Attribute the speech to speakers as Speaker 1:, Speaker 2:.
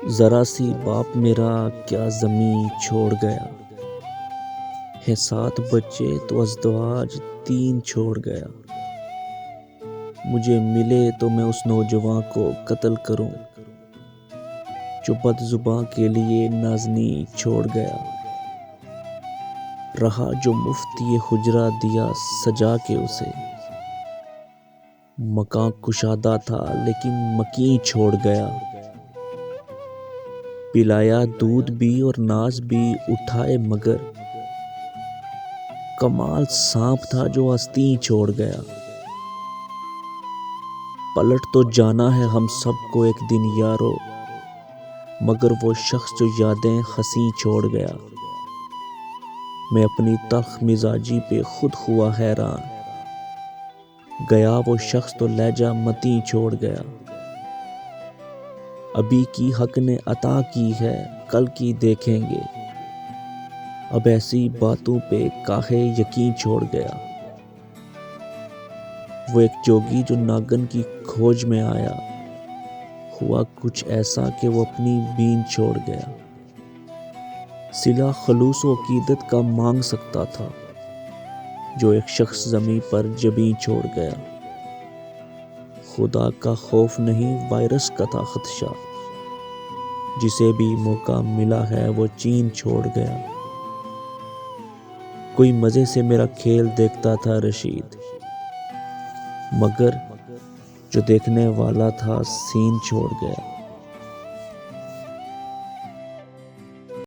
Speaker 1: ذرا سی باپ میرا کیا زمین چھوڑ گیا ہے، 7 بچے تو ازدواج 3 چھوڑ گیا۔ مجھے ملے تو میں اس نوجوان کو قتل کروں جو بد زباں کے لیے نازنین چھوڑ گیا۔ رہا جو مفتی حجرہ دیا سجا کے اسے، مکان کشادہ تھا لیکن مکین چھوڑ گیا۔ پلایا دودھ بھی اور ناز بھی اٹھائے مگر کمال سانپ تھا جو آستین چھوڑ گیا۔ پلٹ تو جانا ہے ہم سب کو ایک دن یارو، مگر وہ شخص جو یادیں حسین چھوڑ گیا۔ میں اپنی تلخ مزاجی پہ خود ہوا حیران، گیا وہ شخص تو لہجہ متین چھوڑ گیا۔ ابھی کی حق نے عطا کی ہے کل کی دیکھیں گے، اب ایسی باتوں پہ کاہے یقین چھوڑ گیا۔ وہ ایک جوگی جو ناگن کی کھوج میں آیا، ہوا کچھ ایسا کہ وہ اپنی بین چھوڑ گیا۔ صلہ خلوص و عقیدت کا مانگ سکتا تھا جو ایک شخص زمیں پر جبین چھوڑ گیا۔ خدا کا خوف نہیں وائرس کا تھا خدشہ، جسے بھی موقع ملا ہے وہ چین چھوڑ گیا۔ کوئی مزے سے میرا کھیل دیکھتا تھا رشید، مگر جو دیکھنے والا تھا سین چھوڑ گیا۔